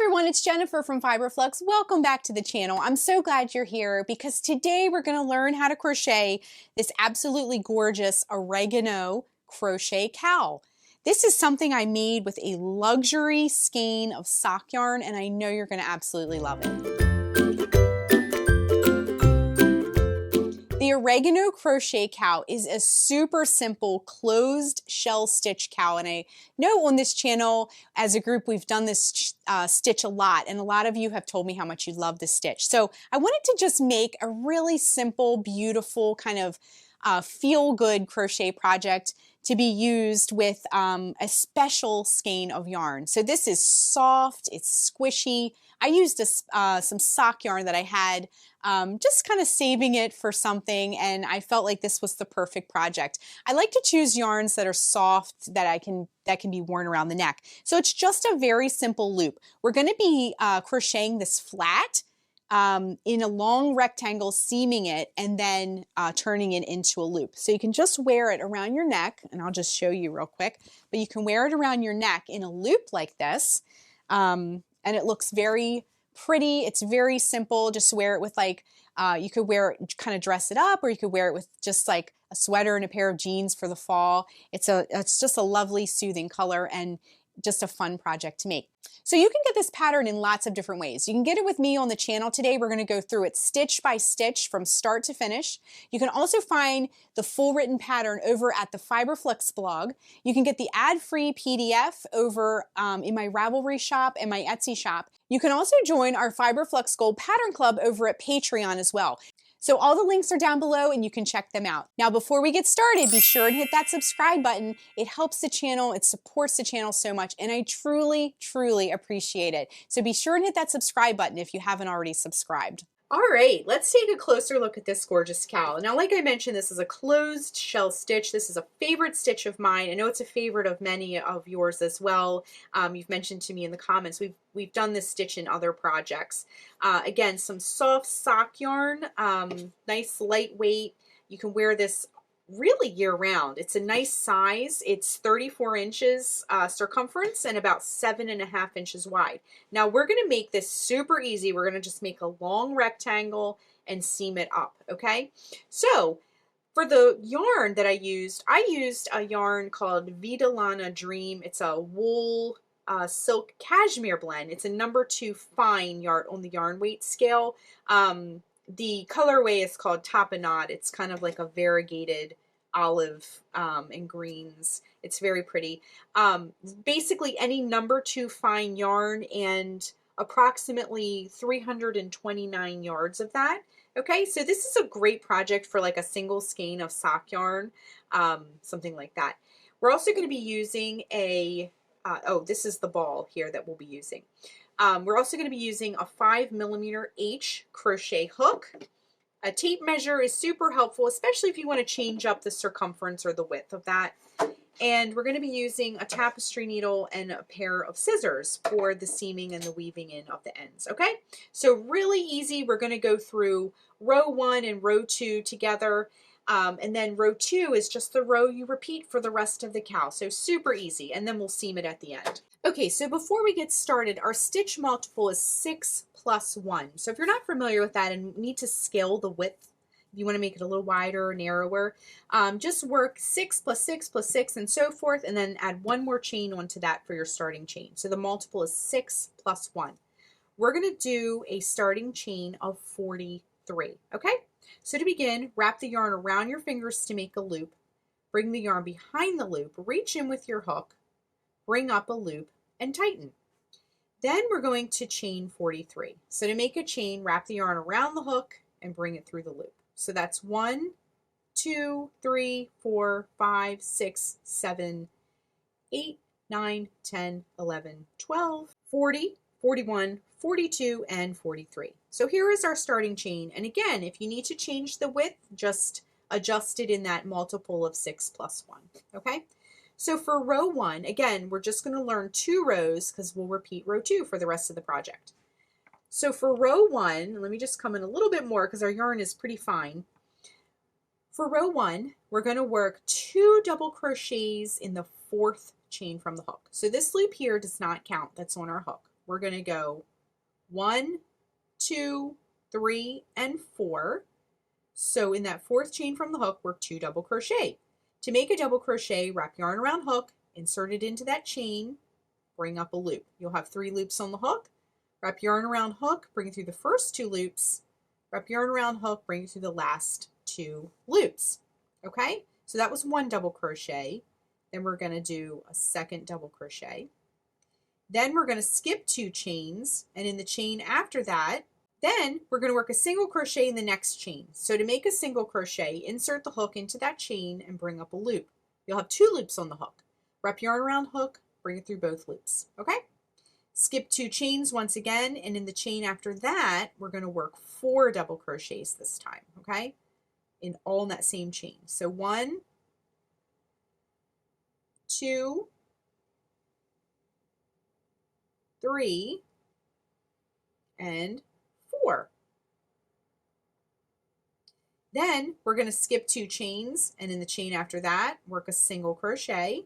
everyone, it's Jennifer from Fiberflux. Welcome back to the channel. I'm so glad you're here because today we're going to learn how to crochet this absolutely gorgeous Oregano Crochet Cowl. This is something I made with a luxury skein of sock yarn, and I know you're going to absolutely love it. The Oregano Crochet Cowl is a super simple closed shell stitch cowl, and I know on this channel as a group we've done this stitch a lot, and a lot of you have told me how much you love this stitch. So I wanted to just make a really simple, beautiful kind of feel-good crochet project to be used with a special skein of yarn. So this is soft, it's squishy. I used some sock yarn that I had, just kind of saving it for something, and I felt like this was the perfect project. I like to choose yarns that are soft, that can be worn around the neck. So it's just a very simple loop. We're going to be crocheting this flat in a long rectangle, seaming it, and then turning it into a loop. So you can just wear it around your neck, and I'll just show you real quick, but you can wear it around your neck in a loop like this, and it looks very pretty. It's very simple. Just wear it with like, you could wear it, kind of dress it up, or you could wear it with just like a sweater and a pair of jeans for the fall. It's just a lovely, soothing color and just a fun project to make. So you can get this pattern in lots of different ways. You can get it with me on the channel today. We're going to go through it stitch by stitch from start to finish. You can also find the full written pattern over at the Fiberflux blog. You can get the ad-free PDF over in my Ravelry shop and my Etsy shop. You can also join our Fiberflux Gold Pattern Club over at Patreon as well. So all the links are down below and you can check them out. Now before we get started, be sure and hit that subscribe button. It helps the channel, it supports the channel so much, and I truly, truly appreciate it. So be sure and hit that subscribe button if you haven't already subscribed. All right, let's take a closer look at this gorgeous cowl. Now, like I mentioned, this is a closed shell stitch. This is a favorite stitch of mine. I know it's a favorite of many of yours as well. You've mentioned to me in the comments, we've done this stitch in other projects. Again, some soft sock yarn, nice lightweight. You can wear this really year-round. It's a nice size. It's 34 inches circumference and about 7.5 inches wide. Now we're going to make this super easy. We're going to just make a long rectangle and seam it up, okay? So for the yarn that I used a yarn called Vita Lana Dream. It's a wool silk cashmere blend. It's a #2 fine yarn on the yarn weight scale. The colorway is called Tapenade. It's kind of like a variegated olive and greens. It's very pretty. Basically any #2 fine yarn and approximately 329 yards of that. Okay, so this is a great project for like a single skein of sock yarn, something like that. We're also going to be using a, oh, this is the ball here that we'll be using. We're also going to be using a 5mm H crochet hook. A tape measure is super helpful, especially if you want to change up the circumference or the width of that. And we're going to be using a tapestry needle and a pair of scissors for the seaming and the weaving in of the ends. Okay, so really easy. We're going to go through row 1 and row 2 together. And then row 2 is just the row you repeat for the rest of the cowl. So super easy, and then we'll seam it at the end. Okay, so before we get started, our stitch multiple is 6 + 1. So if you're not familiar with that and need to scale the width, if you want to make it a little wider or narrower, just work 6 + 6 + 6 and so forth, and then add one more chain onto that for your starting chain. So the multiple is 6 + 1. We're going to do a starting chain of 43, okay? So to begin, wrap the yarn around your fingers to make a loop. Bring the yarn behind the loop, reach in with your hook, bring up a loop, and tighten. Then we're going to chain 43. So to make a chain, wrap the yarn around the hook and bring it through the loop. So that's 1, 2, 3, 4, 5, 6, 7, 8, 9, 10, 11, 12, 40, 41, 42, and 43. So here is our starting chain. And again, if you need to change the width, just adjust it in that multiple of 6 + 1. Okay? So for row 1, again, we're just going to learn 2 rows because we'll repeat row 2 for the rest of the project. So for row 1, let me just come in a little bit more because our yarn is pretty fine. For row 1, we're going to work 2 double crochets in the 4th chain from the hook. So this loop here does not count. That's on our hook. we're going to go 1, 2, 3, and 4. So in that fourth chain from the hook, work 2 double crochet. To make a double crochet, wrap yarn around hook, insert it into that chain, bring up a loop. You'll have 3 loops on the hook. Wrap yarn around hook, bring it through the first 2 loops. Wrap yarn around hook, bring it through the last 2 loops. Okay, so that was 1 double crochet. Then we're going to do a second double crochet. Then we're going to skip 2 chains, and in the chain after that, then we're going to work a single crochet in the next chain. So to make a single crochet, insert the hook into that chain and bring up a loop. You'll have 2 loops on the hook. Wrap yarn around hook, bring it through both loops. Okay? Skip 2 chains once again, and in the chain after that, we're going to work 4 double crochets this time. Okay? All in that same chain. So 1, 2, 3, and 4. Then we're going to skip 2 chains, and in the chain after that, work a single crochet.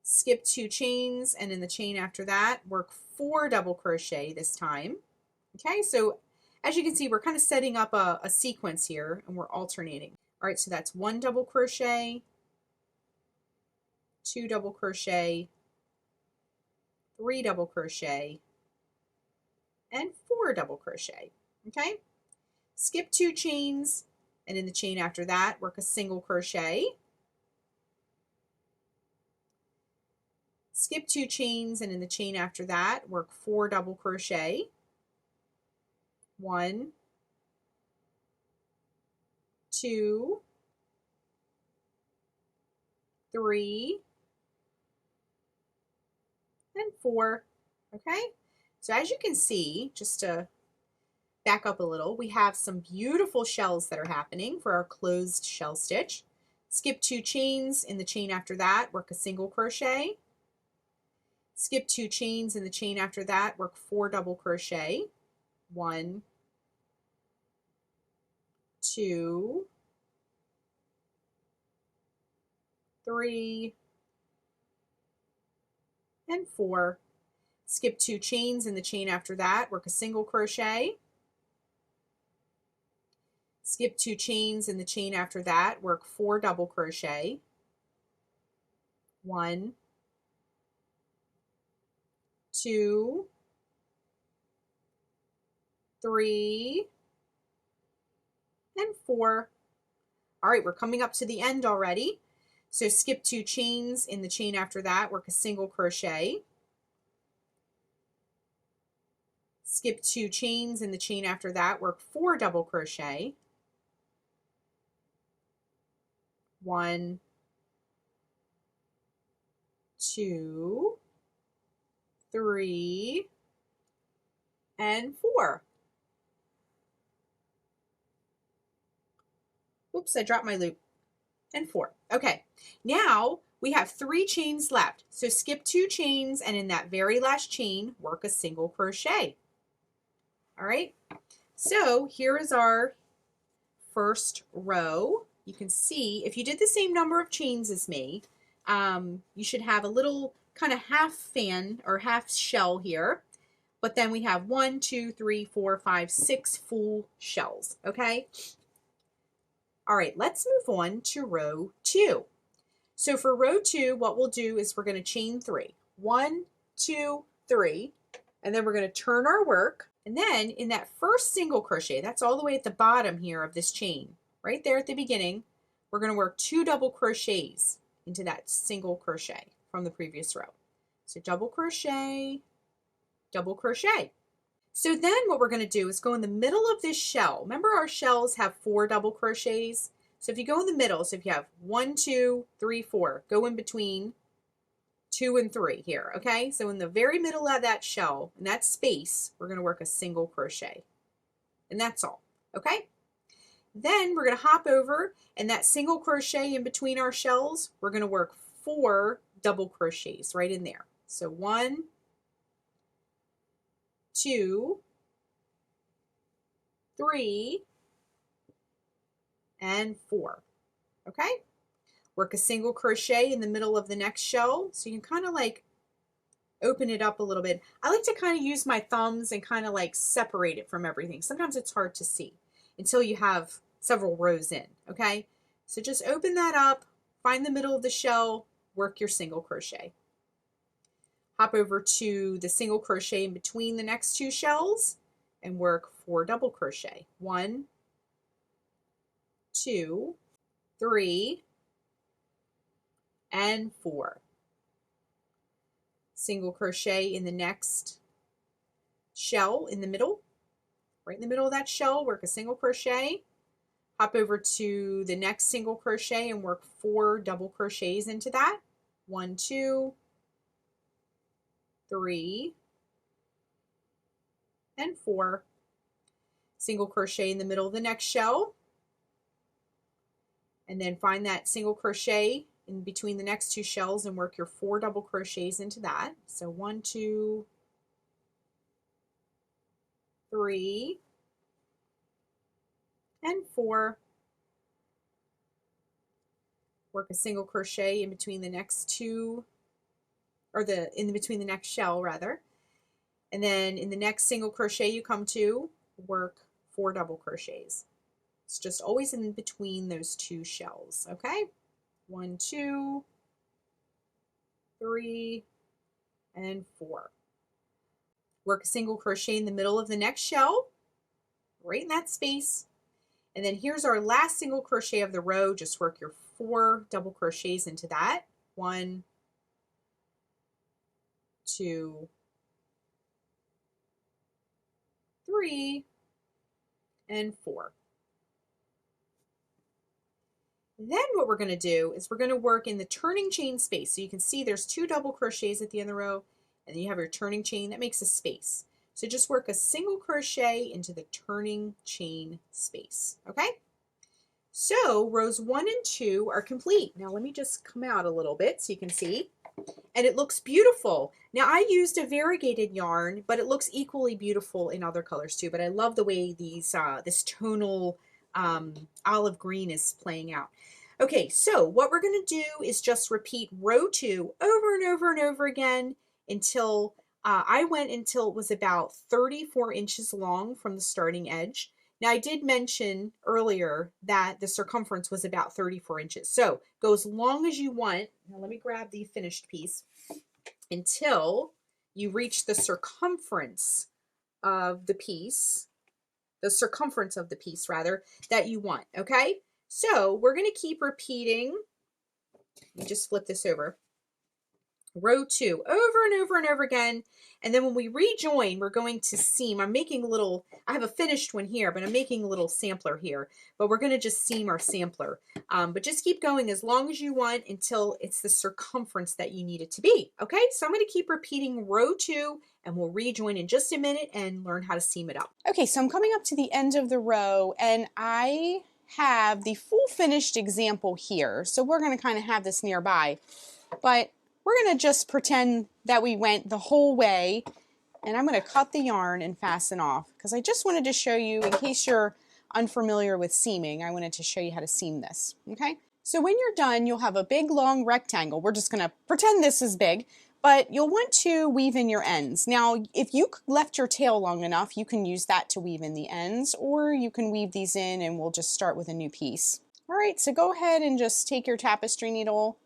Skip 2 chains, and in the chain after that, work 4 double crochet this time. Okay, so as you can see, we're kind of setting up a sequence here, and we're alternating. All right, so that's 1 double crochet, 2 double crochet, 3 double crochet, and 4 double crochet. Okay, skip 2 chains, and in the chain after that, work a single crochet. Skip 2 chains, and in the chain after that, work 4 double crochet. 1, 2, 3, and 4. Okay, so as you can see, just to back up a little, we have some beautiful shells that are happening for our closed shell stitch. Skip 2 chains, in the chain after that, work a single crochet. Skip 2 chains, in the chain after that, work 4 double crochet. 1, 2, 3, and 4. Skip 2 chains, in the chain after that, work a single crochet. Skip 2 chains, in the chain after that, work 4 double crochet. 1, 2, 3, and 4. All right, we're coming up to the end already. So skip 2 chains, in the chain after that, work a single crochet. Skip 2 chains, in the chain after that, work 4 double crochet. 1, 2, 3, and 4. Oops, I dropped my loop. And 4. Okay, now we have 3 chains left. So skip 2 chains, and in that very last chain, work a single crochet. All right, so here is our first row. You can see if you did the same number of chains as me, you should have a little kind of half fan or half shell here. But then we have 1, 2, 3, 4, 5, 6 full shells. Okay. All right, let's move on to row 2. So for row 2, what we'll do is we're going to chain 3. 1, 2, 3, and then we're going to turn our work. And then in that first single crochet, that's all the way at the bottom here of this chain, right there at the beginning, we're going to work 2 double crochets into that single crochet from the previous row. So double crochet, double crochet. So then what we're going to do is go in the middle of this shell. Remember our shells have 4 double crochets? So if you go in the middle, so if you have 1, 2, 3, 4, go in between 2 and 3 here, okay? So in the very middle of that shell, in that space, we're going to work a single crochet. And that's all, okay? Then we're going to hop over, and that single crochet in between our shells, we're going to work 4 double crochets right in there. So 1, 2, 3, and 4. Okay? Work a single crochet in the middle of the next shell. So you can kind of like open it up a little bit. I like to kind of use my thumbs and kind of like separate it from everything. Sometimes it's hard to see until you have several rows in, okay? So just open that up, find the middle of the shell, work your single crochet. Hop over to the single crochet in between the next two shells and work 4 double crochet. 1, 2, 3, and 4. Single crochet in the next shell in the middle. Right in the middle of that shell, work a single crochet. Hop over to the next single crochet and work 4 double crochets into that. 1, 2, 3, and 4. Single crochet in the middle of the next shell. And then find that single crochet in between the next two shells and work your 4 double crochets into that. So 1, 2, 3, and 4. Work a single crochet in between the next two, or in between the next shell rather. And then in the next single crochet you come to, work 4 double crochets. It's just always in between those two shells, okay? 1, 2, 3, and 4. Work a single crochet in the middle of the next shell, right in that space. And then here's our last single crochet of the row. Just work your 4 double crochets into that. 1, 2, 3, and 4. Then what we're going to do is we're going to work in the turning chain space. So you can see there's 2 double crochets at the end of the row, and then you have your turning chain that makes a space. So just work a single crochet into the turning chain space, okay? So rows 1 and 2 are complete. Now let me just come out a little bit so you can see. And it looks beautiful. Now I used a variegated yarn, but it looks equally beautiful in other colors too. But I love the way these this tonal olive green is playing out. Okay, so what we're going to do is just repeat row 2 over and over and over again until I went until it was about 34 inches long from the starting edge. Now I did mention earlier that the circumference was about 34 inches. So go as long as you want. Now let me grab the finished piece until you reach the circumference of the piece. The circumference of the piece rather that you want, okay? So we're going to keep repeating. Let me just flip this over. Row 2 over and over and over again. And then when we rejoin, we're going to seam. I'm making a little, I have a finished one here, but I'm making a little sampler here. But we're going to just seam our sampler. But just keep going as long as you want until it's the circumference that you need it to be. Okay, so I'm going to keep repeating row 2 and we'll rejoin in just a minute and learn how to seam it up. Okay, so I'm coming up to the end of the row and I have the full finished example here. So we're going to kind of have this nearby. But we're going to just pretend that we went the whole way, and I'm going to cut the yarn and fasten off because I just wanted to show you, in case you're unfamiliar with seaming, I wanted to show you how to seam this, okay? So when you're done, you'll have a big long rectangle. We're just going to pretend this is big, but you'll want to weave in your ends. Now, if you left your tail long enough, you can use that to weave in the ends, or you can weave these in and we'll just start with a new piece. All right, so go ahead and just take your tapestry needle,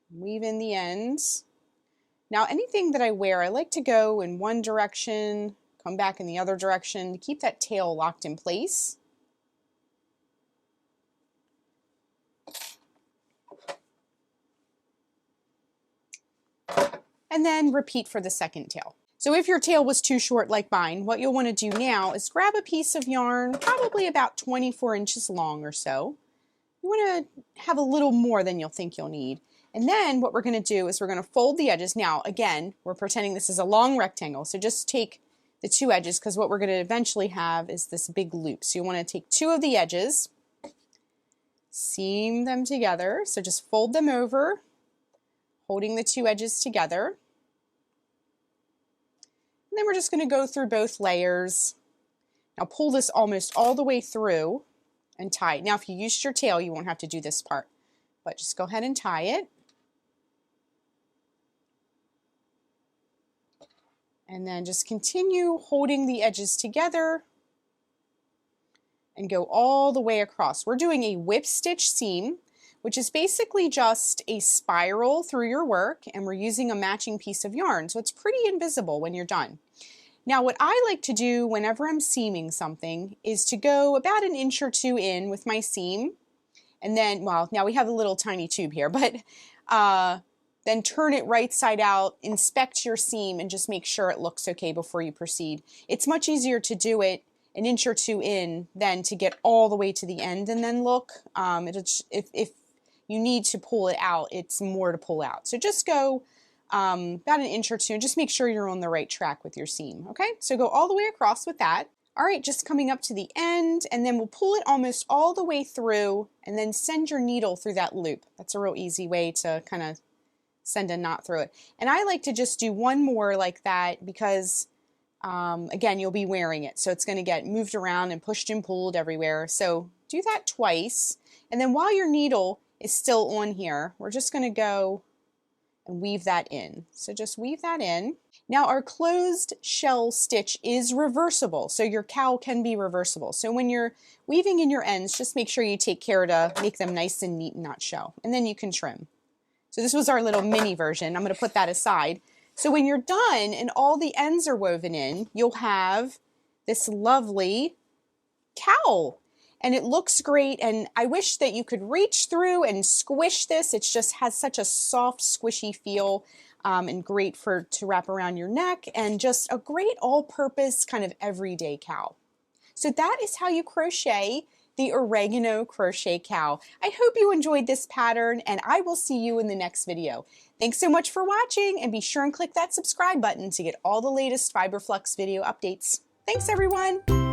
weave in the ends. Now anything that I wear, I like to go in one direction, come back in the other direction to keep that tail locked in place. And then repeat for the second tail. So if your tail was too short like mine, what you'll want to do now is grab a piece of yarn, probably about 24 inches long or so. You want to have a little more than you'll think you'll need. And then what we're going to do is we're going to fold the edges. Now, again, we're pretending this is a long rectangle. So just take the 2 edges because what we're going to eventually have is this big loop. So you want to take 2 of the edges, seam them together. So just fold them over, holding the 2 edges together. And then we're just going to go through both layers. Now pull this almost all the way through and tie. Now if you used your tail, you won't have to do this part. but just go ahead and tie it. And then just continue holding the edges together and go all the way across. We're doing a whip stitch seam, which is basically just a spiral through your work, and we're using a matching piece of yarn, so it's pretty invisible when you're done. Now what I like to do whenever I'm seaming something is to go about 1 inch or 2 in with my seam, and then, well, now we have a little tiny tube here, but then turn it right side out, inspect your seam, and just make sure it looks okay before you proceed. It's much easier to do it 1 inch or 2 in than to get all the way to the end and then look. If you need to pull it out, it's more to pull out. So just go about 1 inch or 2 and just make sure you're on the right track with your seam, okay? So go all the way across with that. All right, just coming up to the end, and then we'll pull it almost all the way through and then send your needle through that loop. That's a real easy way to kind of send a knot through it. And I like to just do one more like that because, again, you'll be wearing it. So it's going to get moved around and pushed and pulled everywhere. So do that twice. And then while your needle is still on here, we're just going to go and weave that in. So just weave that in. Now our closed shell stitch is reversible. So your cowl can be reversible. So when you're weaving in your ends, just make sure you take care to make them nice and neat and not show. And then you can trim. So this was our little mini version. I'm going to put that aside. So when you're done and all the ends are woven in, you'll have this lovely cowl. And it looks great. And I wish that you could reach through and squish this. It just has such a soft, squishy feel and great to wrap around your neck, and just a great all-purpose kind of everyday cowl. So that is how you crochet the Oregano Crochet Cowl. I hope you enjoyed this pattern, and I will see you in the next video. Thanks so much for watching, and be sure and click that subscribe button to get all the latest Fiberflux video updates. Thanks, everyone.